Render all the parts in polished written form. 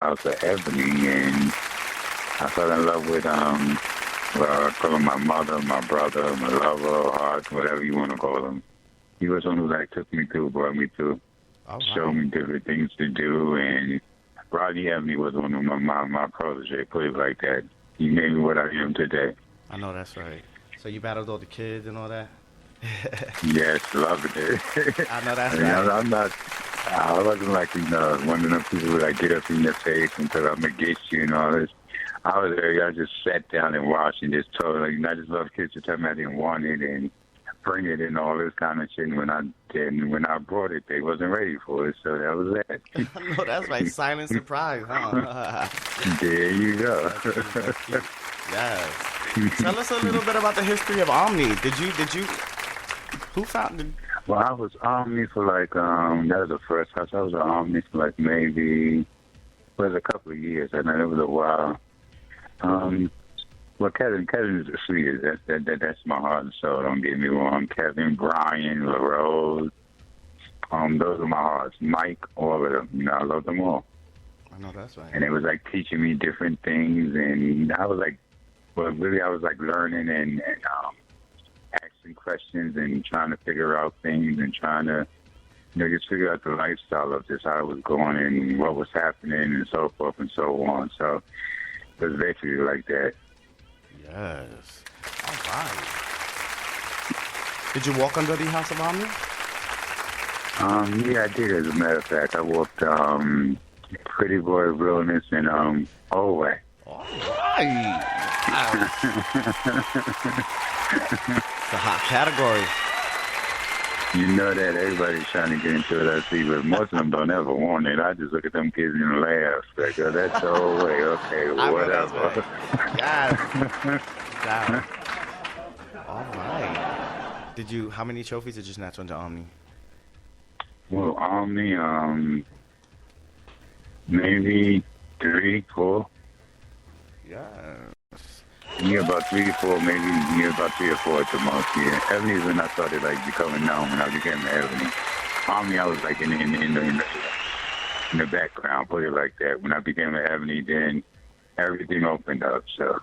house of Ebony, and I fell in love with well, I call him my mother, my brother, my lover, heart, whatever you want to call him. He was one who like took me through, brought me through, showed me different things to do, and Rodney Ebony was one of my protege, put it like that. He made me what I am today. I know that's right. So you battled all the kids and all that? Yes, loved it. I know that's I mean, right. I wasn't like, one of them people who like get up in your face and tell I'm going to get you and all this. I was there, I just sat down and watched and just told, like, I just love kids to tell me I didn't want it and bring it and all this kind of shit. And when I did, and when I brought it, they wasn't ready for it, so that was that. No, that's right. Silent surprise, huh? There you go. Yes. Tell us a little bit about the history of Omni. Did you? Who founded? Well, I was Omni for like that was the first house. I was an Omni for like maybe a couple of years. I know it was a while. Well, Kevin is the sweetest. That's my heart and soul. Don't get me wrong. Kevin, Brian, LaRose, those are my hearts. Mike, all of them. I love them all. I know that's right. And it was like teaching me different things, and I was like, well, really, I was like learning and asking questions and trying to figure out things and trying to, just figure out the lifestyle of just how it was going and what was happening and so forth and so on. So it was basically like that. Yes. All right. Did you walk under the House of Omni? Yeah, I did. As a matter of fact, I walked Pretty Boy, Realness, and Old Way. All right. It's a hot category. You know that everybody's trying to get into it, I see, but most of them don't ever want it. I just look at them kids and laugh. Like, oh, that's the whole way. Okay, whatever. Yes. Down. All right. How many trophies did you snatch under Omni? Well, Omni, maybe 3, 4. Yes. Yeah, about 3 or 4, maybe. Yeah, about 3 or 4 at the most. Yeah, Ebony is when I started like becoming known. When I became Ebony, Omni, I was like in the background. Put it like that. When I became an Ebony, then everything opened up. So.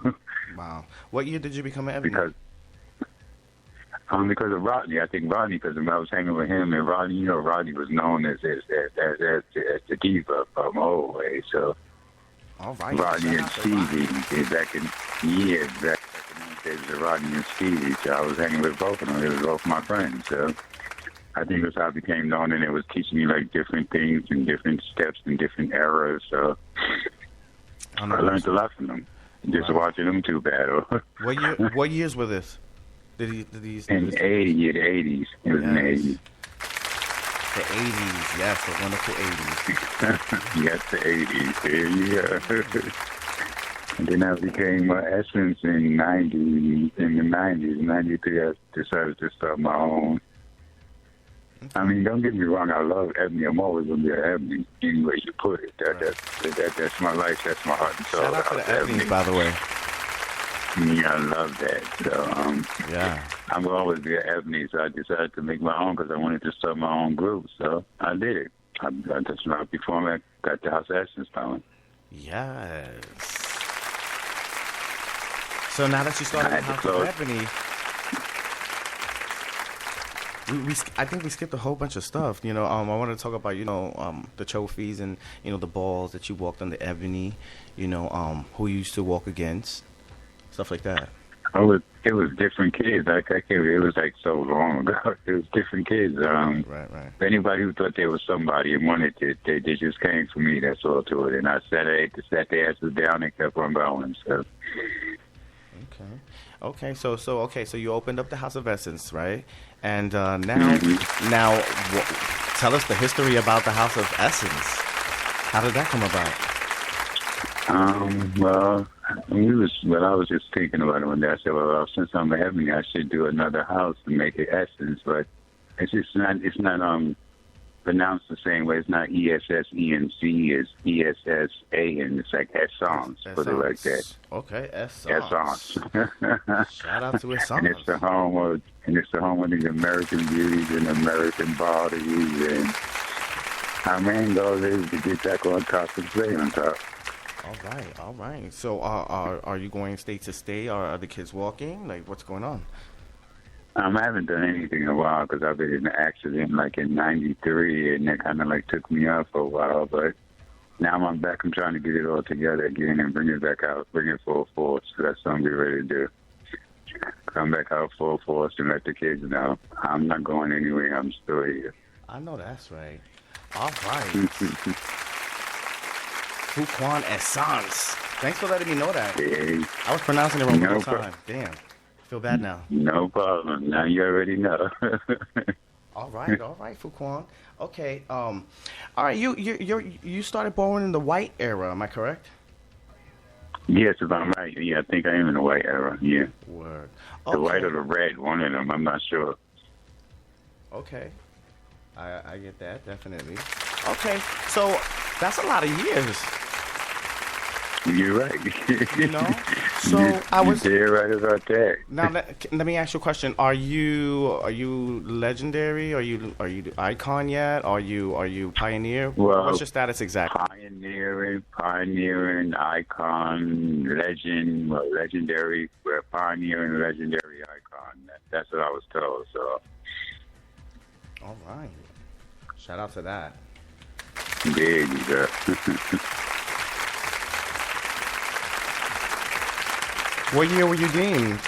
Wow. What year did you become an Ebony? Because of Rodney. I think Rodney, because I was hanging with him, and Rodney, Rodney was known as the diva from Old Way. So. All right. Rodney and Stevie, back in the days of Rodney and Stevie. So I was hanging with both of them. They were both my friends. So I think that's how I became known, and it was teaching me like different things and different steps and different eras. So I learned a lot from them. Just watching them two battle. What years were this? Did these? In the 80s. It was in the 80s. The 80s, yes, the wonderful 80s. Yes, the 80s. There you go. And then I became Essence in the 90s. 93, I decided to start my own. I mean, don't get me wrong, I love Ebony. I'm always going to be an Ebony, any way you put it. That's my life, that's my heart and soul. Shout out to the Ebonies, by the way. Yeah, I love that. So, yeah. I'm going to always be an Ebony, so I decided to make my own because I wanted to start my own group. So I did it. I just right before I got the House of Essence going. Yes. So now that you started the House of Ebony, I think we skipped a whole bunch of stuff. I want to talk about, the trophies and, the balls that you walked under Ebony, who you used to walk against, stuff like that. Oh, it was different kids. It was like so long ago. It was different kids. Right. Anybody who thought they was somebody and wanted it, they just came for me. That's all to it. And I sat their asses down and kept on going. So. Okay. So you opened up the House of Essence, right? And now, tell us the history about the House of Essence. How did that come about? Well, I was just thinking about it one day. I said, well, since I'm a Ebony, I should do another house to make it Essence, but it's not pronounced the same way. It's not ESSENC, it's ESSAN. It's like Essence, put it like that. Okay, Essence. Shout out to Essence. And it's the home of the American beauties and American bodies and Our main goal is to get back on top and stay on top. All right, all right. So, are you going state to state, or are the kids walking? Like, what's going on? I haven't done anything in a while because I've been in an accident like in '93, and that kind of like took me out for a while. But now I'm back. I'm trying to get it all together again and bring it back out, bring it full force. So that's what I'm getting ready to do. Come back out full force and let the kids know I'm not going anywhere. I'm still here. I know that's right. All right. FUQUAN ESSENCE. Thanks for letting me know that. Yeah. I was pronouncing it wrong the whole time. Damn. Feel bad now. No problem. Now you already know. All right, FUQUAN. Okay. All right. You started bowling in the white era. Am I correct? Yes, if I'm right. Yeah, I think I am in the white era. Yeah. Word. The white or the red, one of them. I'm not sure. Okay. I get that, definitely. Okay, so that's a lot of years. You're right. You know? So I was You're right about that. Now let me ask you a question. Are you legendary? Are you icon yet? Are you pioneer? Well, what's your status exactly? Pioneering, icon, legend, well, legendary, we're pioneering, legendary, icon. That's what I was told. So. All right. Shout out to that. There you go. What year were you deemed?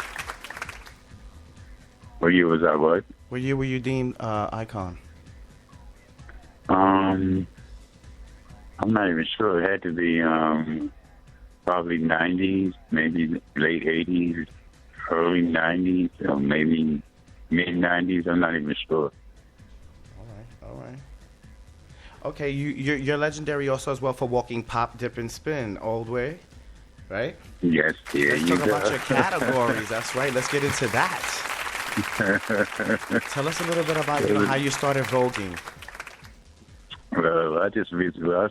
What year was that? What? What year were you deemed icon? I'm not even sure. It had to be probably 90s, maybe late 80s, early 90s, or maybe mid 90s. I'm not even sure. All right. Okay, you're legendary also as well for walking pop, dip, and spin old way, right? Yes, yeah. Let's talk about your categories. That's right. Let's get into that. Tell us a little bit about how you started voguing. Well, I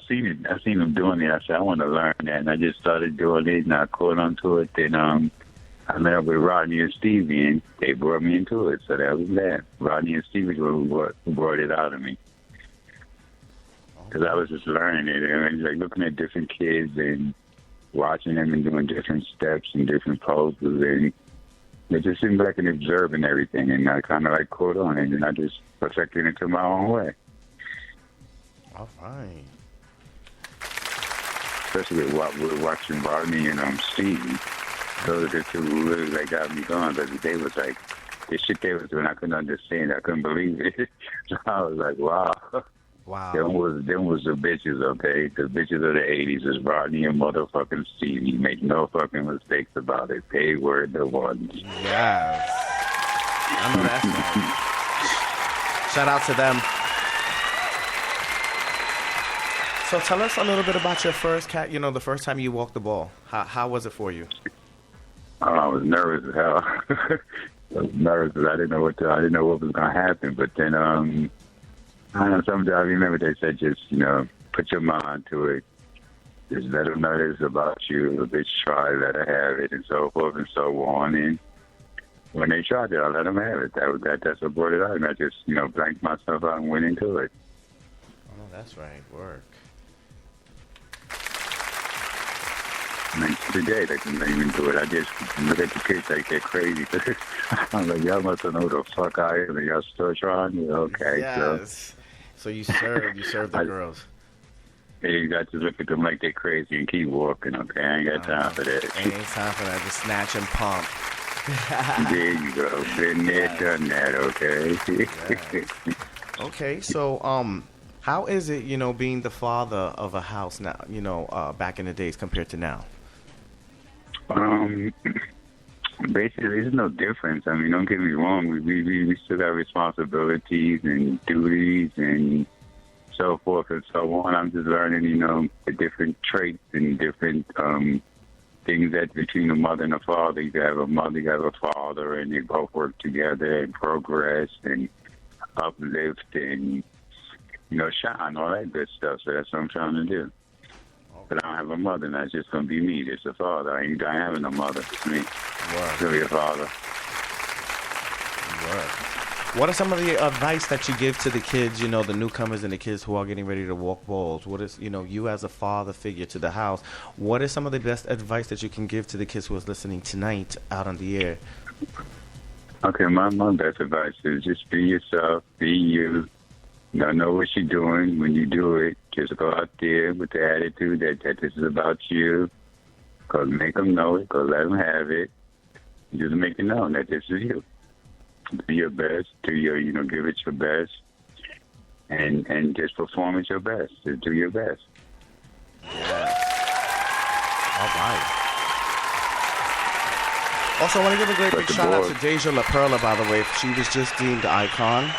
seen them doing it. I said I want to learn that, and I just started doing it, and I caught onto it. Then I met up with Rodney and Stevie, and they brought me into it. So that was that. Rodney and Stevie were who brought it out of me. Because I was just learning it, and I was like looking at different kids and watching them and doing different steps and different poses, and just sitting back and observing everything, and I kind of like caught on it, and I just perfected it to my own way. All right. Especially with watching Rodney and Stevie. Those are the two who really like got me going, because they was like, the shit they was doing, I couldn't understand. I couldn't believe it. So I was like, wow. Wow. Them was the bitches, okay? The bitches of the 80s is Rodney and motherfucking Stevie. Make no fucking mistakes about it. They were the ones. Yes. I know that's right. Shout out to them. So tell us a little bit about your first the first time you walked the ball. How was it for you? I was nervous as hell. I was nervous because I didn't know what was gonna happen. But then I know sometimes I remember they said just put your mind to it. Just let them know this about you. A bitch try, let her have it, and so forth and so on. And when they tried it, I let them have it. That's what brought it out, and I just blanked myself out and went into it. Oh, that's right. Work. Like today, they can even do it. I just look at the kids like they're crazy. I'm like, y'all must know who the fuck I am, and y'all still trying? Okay, yes. So you serve the girls. Yeah, you got to look at them like they're crazy and keep walking, okay? I ain't got time for that. Ain't time for that. Just snatch and pump. There you go. Been there, done that, okay? Yes. Okay, so how is it, being the father of a house now, back in the days compared to now? Basically, there's no difference. I mean, don't get me wrong. We still have responsibilities and duties and so forth and so on. I'm just learning, the different traits and different things that between the mother and the father. You have a mother, you have a father, and they both work together and progress and uplift and, shine, all that good stuff. So that's what I'm trying to do. But I don't have a mother, and that's just going to be me. It's a father. I ain't having a mother. It's me. It's going to be a father. What are some of the advice that you give to the kids, you know, the newcomers and the kids who are getting ready to walk balls? What is, you know, you as a father figure to the house, what is some of the best advice that you can give to the kids who are listening tonight out on the air? Okay, my best advice is just be yourself, be you. Know what you're doing. When you do it, just go out there with the attitude that this is about you. Go make them know it. Go let them have it. Just make it known that this is you. Do your best. Give it your best. And just perform at your best. Just do your best. Yeah. All right. Also, I want to give a great big shout out to Deja La Perla, by the way. She was just deemed the icon.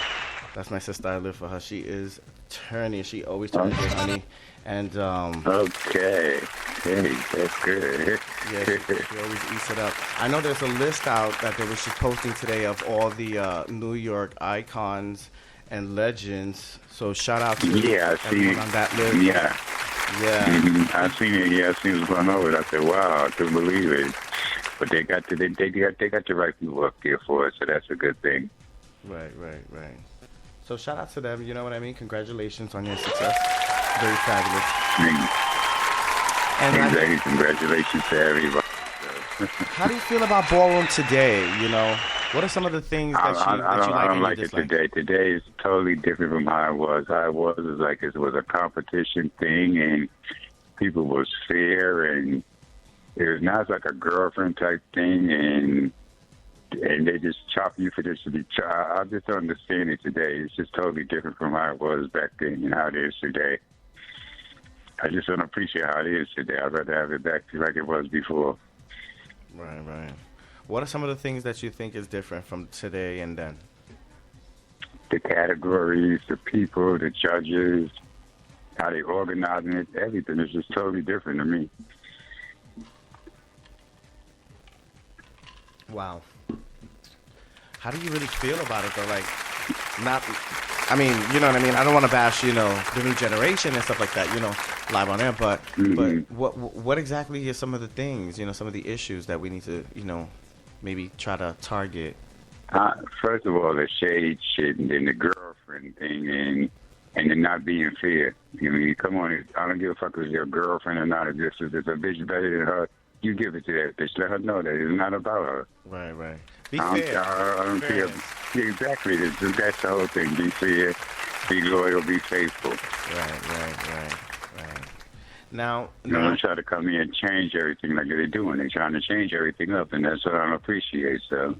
That's my sister. I live for her. She is turning. She always turns good, honey. And okay. Hey, that's good. Yeah, she always eats it up. I know there's a list out that they were just posting today of all the New York icons and legends. So shout out to everyone on that list. Yeah. Yeah. I seen it. Yeah, I seen what's going on with it. I said, wow, I couldn't believe it. But they got the right people up there for it, so that's a good thing. Right. So shout out to them, you know what I mean? Congratulations on your success. Very fabulous. And congratulations to everybody. How do you feel about ballroom today, you know? What are some of the things that you like and you dislike? I don't like it today. Today is totally different from how it was. How it was like it was a competition thing, and people was fair, and it was now it's like a girlfriend type thing, and they just chop you for this to be chopped. I just don't understand it today. It's just totally different from how it was back then and how it is today. I just don't appreciate how it is today. I'd rather have it back to like it was before. Right. What are some of the things that you think is different from today and then? The categories, the people, the judges, how they organizing it, everything is just totally different to me. Wow. How do you really feel about it, though? Like, I mean, you know what I mean? I don't want to bash, you know, the new generation and stuff like that, you know, live on air, but what exactly are some of the things, you know, some of the issues that we need to, you know, maybe try to target? First of all, the shade shit, and then the girlfriend thing, and then not being fair. I mean, come on, I don't give a fuck if it's your girlfriend or not. If it's a bitch better than her, you give it to that bitch. Let her know that it's not about her. Right. Be fair. I don't care. Yeah, exactly. That's the whole thing. Be fair, be loyal, be faithful. Right. Now, don't try to come in and change everything like they're doing. They're trying to change everything up, and that's what I don't appreciate. So,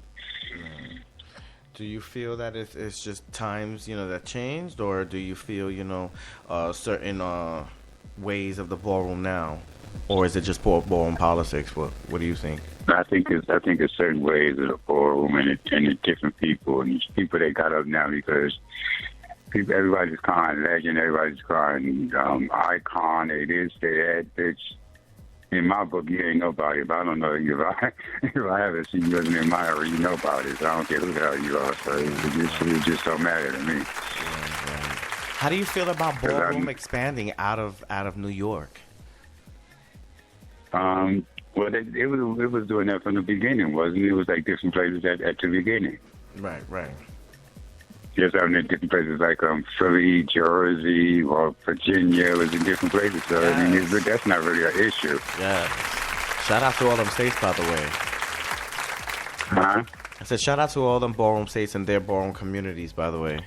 do you feel that it's just times, you know, that changed, or do you feel, you know, certain ways of the ballroom now, or is it just ballroom politics? What do you think? I think it's certain ways of the ballroom and the different people and the people that got up now because everybody's calling legend, everybody's calling icon. It is that bitch. In my book, you ain't nobody. But I don't know if I haven't seen you as an admirer, you know about it. So I don't care who the hell you are. So it just don't matter to me. Right. How do you feel about ballroom expanding out of New York? Well, it was doing that from the beginning, wasn't it? It was like different places at the beginning. Right. Just having in different places like Philly, Jersey, or Virginia. It was in different places. So yes. I mean, that's not really an issue. Yeah. Shout out to all them states, by the way. Huh? I said shout out to all them ballroom states and their ballroom communities, by the way.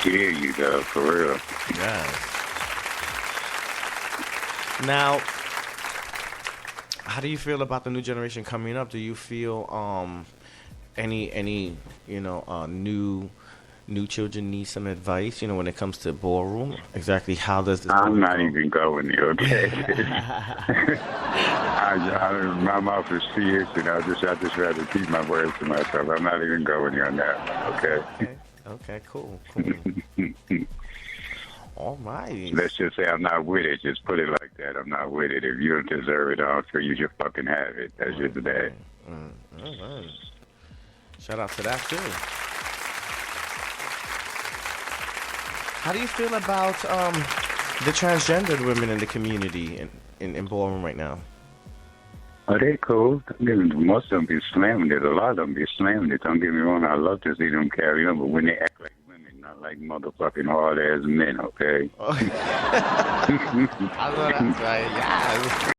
There you go, for real. Yes. Now, how do you feel about the new generation coming up? Do you feel any you know new children need some advice, you know, when it comes to ballroom? Exactly how does this? I'm not even going there, okay? My mouth is fierce, and I just rather keep my words to myself. I'm not even going there on that, okay? Okay, cool. All right. Let's just say I'm not with it. Just put it like that. I'm not with it. If you don't deserve it, I don't feel you should fucking have it. That's just that. All right. Shout out to that, too. How do you feel about the transgendered women in the community in ballroom right now? Oh, they cool. Most of them be slamming it. A lot of them be slamming it. Don't get me wrong. I love to see them carry on, but when they act like women, not like motherfucking hard-ass men, okay? I know that's right. Yeah.